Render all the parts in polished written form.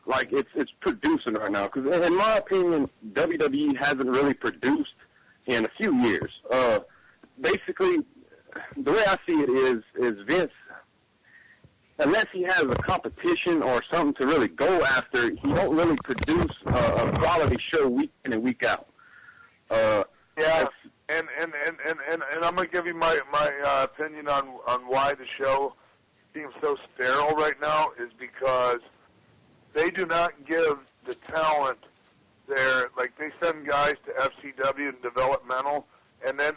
like it's producing right now. Because in my opinion, WWE hasn't really produced in a few years. Basically, the way I see it is Vince, unless he has a competition or something to really go after, he don't really produce a quality show week in and week out. Yeah, and I'm gonna give you my opinion on why the show seems so sterile right now is because they do not give the talent there. Like, they send guys to FCW and developmental, and then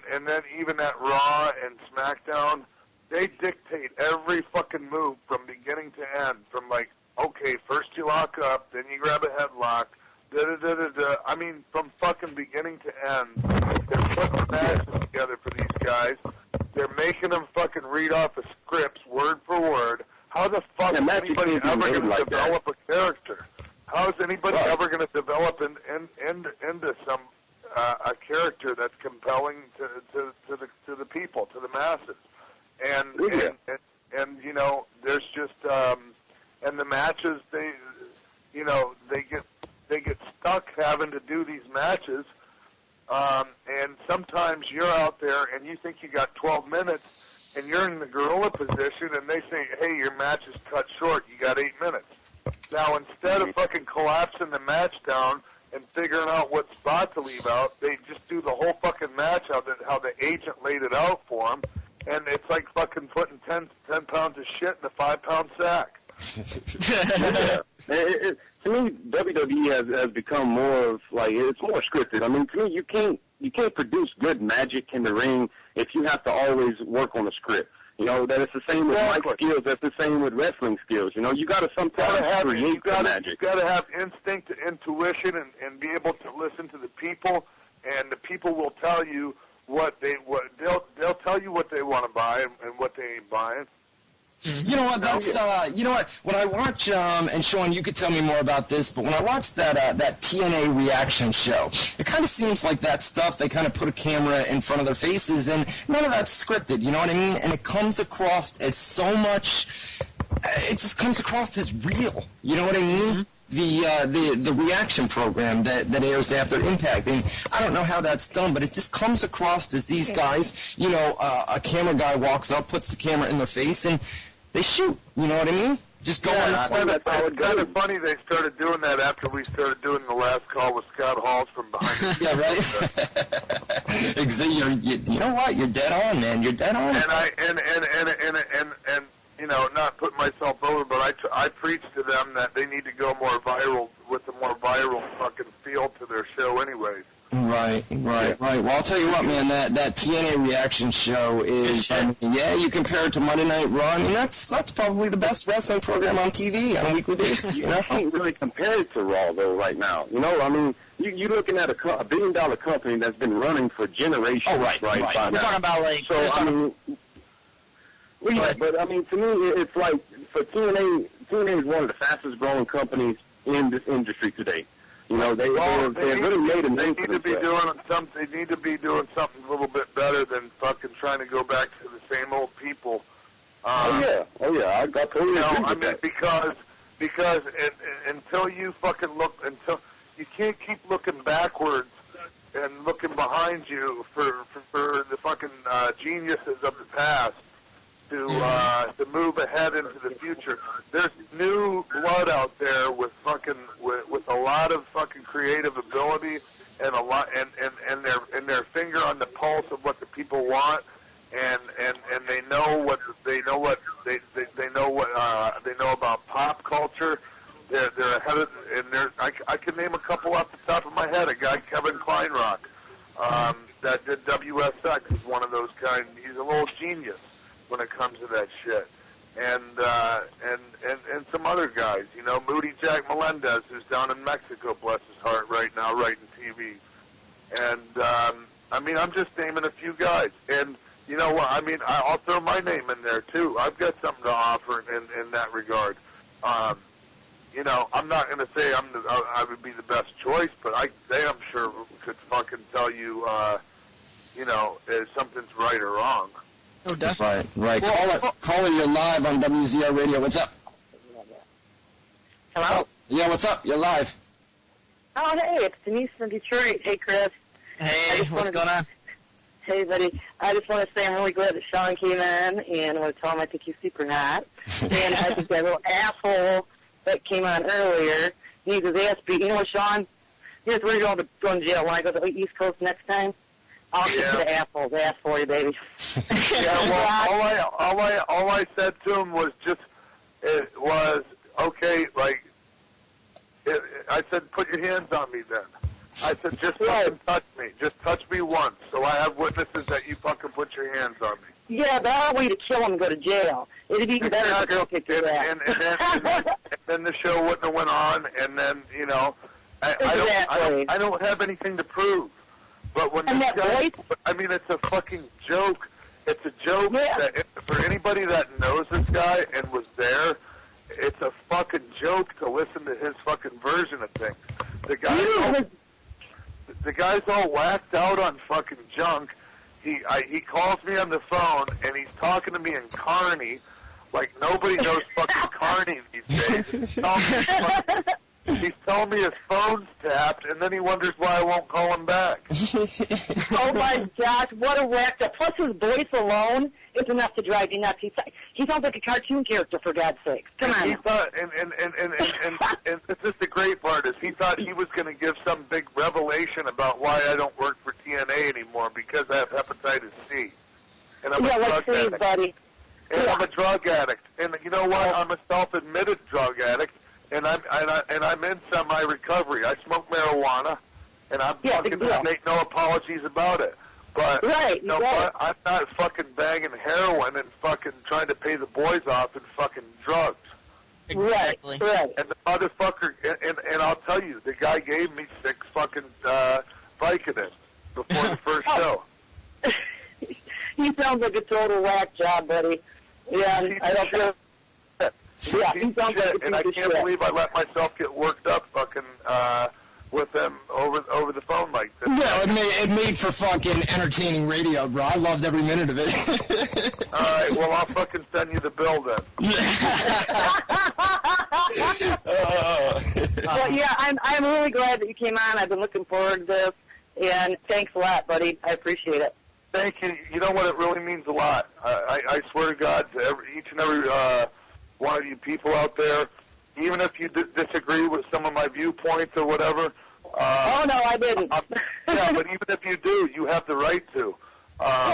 even at Raw and SmackDown, they dictate every fucking move from beginning to end. From like, okay, first you lock up, then you grab a headlock, da-da-da-da-da. I mean, from fucking beginning to end, they're putting matches together for these guys. They're making them fucking read off of scripts word for word. How the fuck is anybody ever going to develop a character? How is anybody ever going to develop into some a character that's compelling to the people, to the masses? And you know, there's just and the matches, they get stuck having to do these matches, and sometimes you're out there and you think you got 12 minutes and you're in the gorilla position and they say, hey, your match is cut short, you got 8 minutes. Now, instead of fucking collapsing the match down and figuring out what spot to leave out, they just do the whole fucking match how the agent laid it out for them, and it's like fucking putting 10 pounds of shit in a 5-pound sack. To me, WWE has become more of like, it's more scripted. I mean, to me, you can't produce good magic in the ring if you have to always work on a script. You know, that it's the same with mic skills. That's the same with wrestling skills. You know, you got to sometimes create the magic. You got to have instinct, intuition, and be able to listen to the people. And the people will tell you they'll tell you what they want to buy and what they ain't buying. You know what? That's you know what? When I watch and Sean, you could tell me more about this, but when I watch that TNA reaction show, it kind of seems like that stuff. They kind of put a camera in front of their faces, and none of that's scripted. You know what I mean? And it comes across as so much. It just comes across as real. You know what I mean? Mm-hmm. The reaction program that airs after Impact, and I don't know how that's done, but it just comes across as these guys, you know, a camera guy walks up, puts the camera in their face, and they shoot. You know what I mean? Just go on the floor. It's kind of funny they started doing that after we started doing the last call with Scott Halls from behind the Yeah, right. Exactly. You know what? You're dead on, man. You're dead on. And you know, not putting myself over, but I preach to them that they need to go more viral with the more viral fucking feel to their show anyways. Right. Well, I'll tell you what, man, that TNA reaction show is, yeah, you compare it to Monday Night Raw, I mean, that's probably the best wrestling program on TV on a weekly basis. You know, I can't really compare it to Raw, though, right now. You know, I mean, you're looking at a $1 billion company that's been running for generations. Oh, right. We're talking about, like... So, I mean... Well, yeah, but, I mean, to me, it's like, for TNA is one of the fastest-growing companies in this industry today. You know, they really made a name for themselves. They need to be doing something a little bit better than fucking trying to go back to the same old people. I totally agree with that. Because until you fucking until you can't keep looking backwards and looking behind you for the fucking geniuses of the past to move ahead into the future. There's new blood out there with a lot of fucking creative ability and a lot and their finger on the pulse of what the people want, and they know what they know about pop culture. They're ahead of, and I can name a couple off the top of my head. A guy, Kevin Kleinrock, that did WSX, is one of those kind. He's a little genius when it comes to that shit, and some other guys, you know, Moody Jack Melendez, who's down in Mexico, bless his heart, right now, writing TV, and I mean, I'm just naming a few guys, and you know what, I mean, I'll throw my name in there too. I've got something to offer in that regard. You know, I'm not going to say I would be the best choice, but they, I'm sure, could fucking tell you, you know, if something's right or wrong. Oh, definitely. Right. Caller, you're live on WZR Radio. What's up? Hello? Yeah, what's up? You're live. Oh, hey, it's Denise from Detroit. Hey, Chris. Hey, what's going on? Hey, buddy. I just want to say I'm really glad that Sean came in, and I want to tell him I think he's super hot. And I think that little asshole that came on earlier needs his ass beat. You know what, Sean? Here's where you're going to jail when I go to the East Coast next time. I'll get the asshole's ass for you, baby. Yeah, well, all I said to him was just, it was, okay, like, I said, put your hands on me then. I said, just fucking touch me. Just touch me once, so I have witnesses that you fucking put your hands on me. Yeah, but I don't want you to kill him and go to jail. It'd be even better if a girl kicked your ass. And then the show wouldn't have went on, and then, you know, I don't have anything to prove. But when this guy, I mean, it's a fucking joke. It's a joke that for anybody that knows this guy and was there, it's a fucking joke to listen to his fucking version of things. The guy's all whacked out on fucking junk. He calls me on the phone and he's talking to me in Carney, like nobody knows fucking Carney these days. He's telling me his phone's tapped, and then he wonders why I won't call him back. Oh my gosh, what a whacked up! Plus his voice alone is enough to drive you nuts. He sounds like a cartoon character, for God's sake. Come on. He thought, and this is the great part, is he thought he was going to give some big revelation about why I don't work for TNA anymore because I have hepatitis C. And I'm a drug addict. Buddy. And I'm a drug addict. And you know what? I'm a self-admitted drug addict. And I'm in semi-recovery. I smoke marijuana, and I'm fucking make no apologies about it. But you know what? I'm not fucking banging heroin and fucking trying to pay the boys off in fucking drugs. Exactly. Right. And the motherfucker, and I'll tell you, the guy gave me 6 fucking Vicodin before the first show. He sounds like a total whack job, buddy. Yeah, I don't feel. Yeah, he sounds like and I can't believe I let myself get worked up fucking with them over the phone like this. Yeah, it made for fucking entertaining radio, bro. I loved every minute of it. All right, well, I'll fucking send you the bill then. Well, yeah, I'm really glad that you came on. I've been looking forward to this, and thanks a lot, buddy. I appreciate it. Thank you. You know what? It really means a lot. I swear to God, to each and every one of you people out there, even if you disagree with some of my viewpoints or whatever. Oh, no, I didn't. Yeah, but even if you do, you have the right to.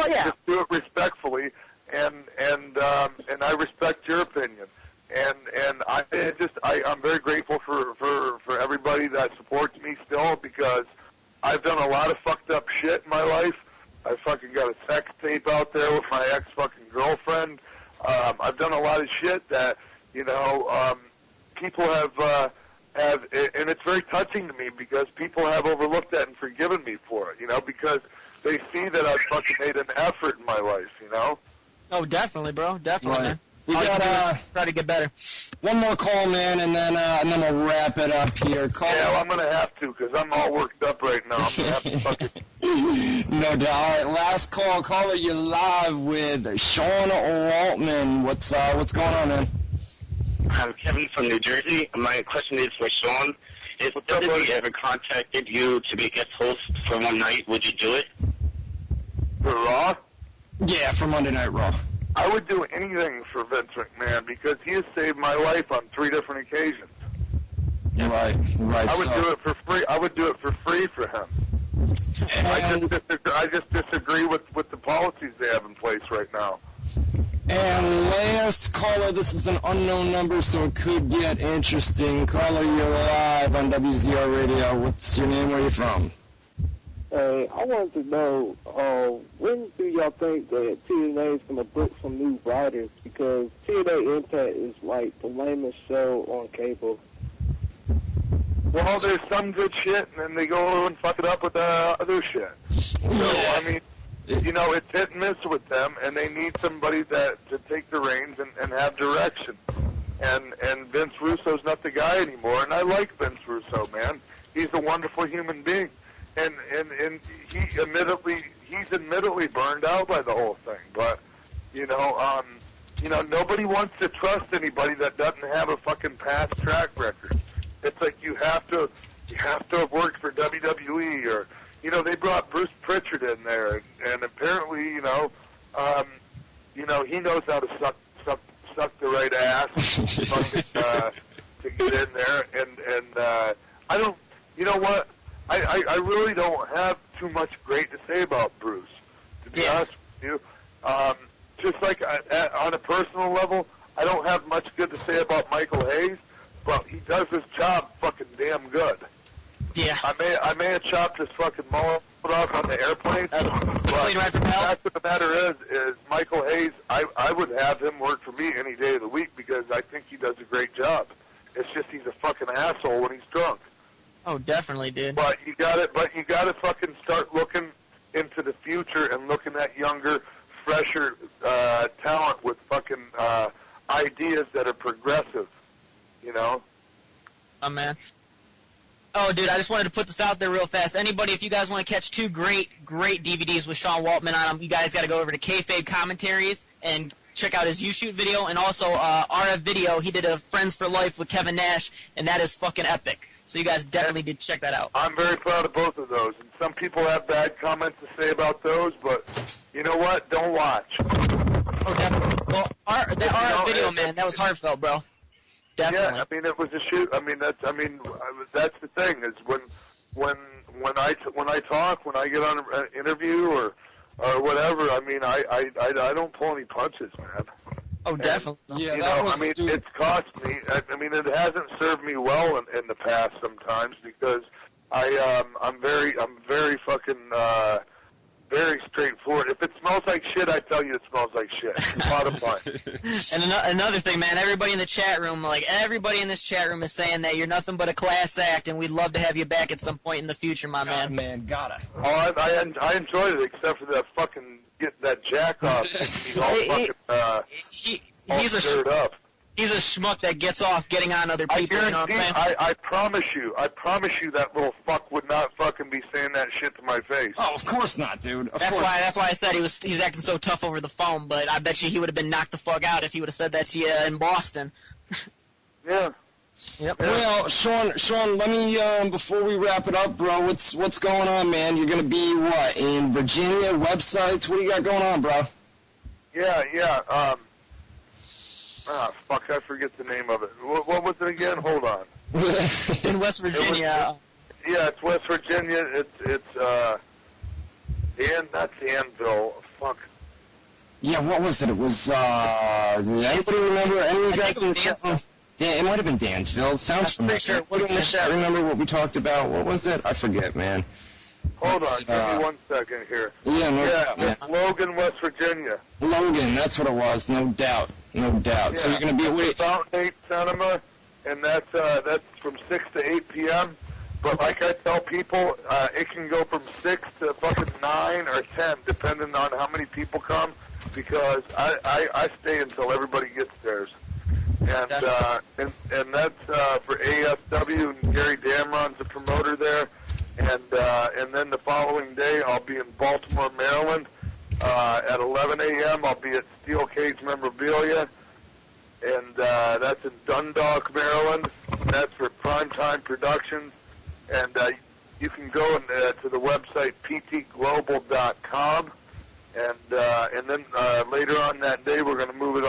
Just do it respectfully, and I respect your opinion. And I'm very grateful for everybody that supports me still, because I've done a lot of fucked up shit in my life. I fucking got a sex tape out there with my ex-fucking girlfriend. I've done a lot of shit that, you know, people have, and it's very touching to me because people have overlooked that and forgiven me for it, you know, because they see that I've fucking made an effort in my life, you know? Oh, definitely, bro. Definitely, man. We got try to get better. One more call, man, and then we'll wrap it up here. Call. Yeah, well, I'm gonna have to because I'm all worked up right now. I'm gonna have to fucking. No doubt. All right, last call. Caller, you're live with Sean Waltman. What's going on, man? I'm Kevin from New Jersey. My question is for Sean. If WWE ever contacted you to be a guest host for one night, would you do it? For Raw? Yeah, for Monday Night Raw. I would do anything for Vince McMahon because he has saved my life on 3 different occasions. Right. I would do it for free. I would do it for free for him. I just disagree with the policies they have in place right now. And last caller, this is an unknown number, so it could get interesting. Caller, you're live on WZR Radio. What's your name? Where are you from? Hey, I wanted to know, when do y'all think that TNA is going to book some new writers? Because TNA Impact is like the lamest show on cable. Well, there's some good shit, and then they go and fuck it up with other shit. So, I mean, you know, it's hit and miss with them, and they need somebody to take the reins and have direction. And Vince Russo's not the guy anymore, and I like Vince Russo, man. He's a wonderful human being. And he's admittedly burned out by the whole thing. But, you know, nobody wants to trust anybody that doesn't have a fucking past track record. it's like you have to have worked for WWE, or they brought Bruce Pritchard in there, and apparently he knows how to suck the right ass to get in there, and I don't, I really don't have too much great to say about Bruce, to be honest with you. Just like on a personal level, I don't have much good to say about Michael Hayes, but he does his job fucking damn good. Yeah. I may have chopped his fucking mullet off on the airplane, but the fact of the matter is Michael Hayes, I would have him work for me any day of the week because I think he does a great job. It's just he's a fucking asshole when he's drunk. Oh, definitely, dude. But you gotta fucking start looking into the future and looking at younger, fresher talent with fucking ideas that are progressive, Oh, man. Oh, dude, I just wanted to put this out there real fast. Anybody, if you guys want to catch two great DVDs with Sean Waltman on them, you guys got to go over to Kayfabe Commentaries and check out his U-Shoot video. And also, RF Video, he did a Friends for Life with Kevin Nash, and that is fucking epic. So you guys definitely did check that out. I'm very proud of both of those. And some people have bad comments to say about those, but you know what? Don't watch. Oh, definitely. Well, the RF Video, man, that was heartfelt, bro. Definitely. Yeah, I mean, it was a shoot. I mean, that's the thing is when I talk, when I get on an interview or whatever. I mean, I don't pull any punches, man. Oh, definitely. Yeah, it's cost me. I mean, it hasn't served me well in the past sometimes because I'm very fucking very straightforward. If it smells like shit, I tell you it smells like shit. Bottom line. And another thing, man, everybody in the chat room, everybody in this chat room is saying that you're nothing but a class act, and we'd love to have you back at some point in the future, my man. Man, gotta. Oh, I enjoyed it, except for that fucking that jack off. He's all he's stirred up. He's a schmuck that gets off getting on other people. You know what I'm saying? I promise you, that little fuck would not fucking be saying that shit to my face. Oh, of course not, dude. That's why I said he's acting so tough over the phone. But I bet you he would have been knocked the fuck out if he would have said that to you in Boston. Yeah. Yep. Well, Sean, let me before we wrap it up, bro. What's going on, man? You're gonna be what in Virginia? Websites? What do you got going on, bro? Yeah. Fuck, I forget the name of it. What was it again? Hold on. In West Virginia. It's West Virginia. It's not Danville. Fuck. Yeah, what was it? It was, anybody remember? Any of you guys in the chat room? Yeah, it might have been Dansville. It sounds familiar. Sure What in the chat remember what we talked about? What was it? I forget, man. Hold on, give me 1 second here. Yeah, Logan, West Virginia. Logan, that's what it was. No doubt. Yeah, So you're going to be at Fountain 8 Cinema, and that's from 6 to 8 p.m. But like I tell people, it can go from 6 to fucking 9 or 10, depending on how many people come, because I stay until everybody gets theirs. And that's for ASW, and Gary Damron's the promoter there. And then the following day, I'll be in Baltimore, Maryland. At 11 a.m., I'll be at Steel Cage Memorabilia, and that's in Dundalk, Maryland. That's for Primetime Productions. And you can go to the website ptglobal.com. And then later on that day, we're going to move it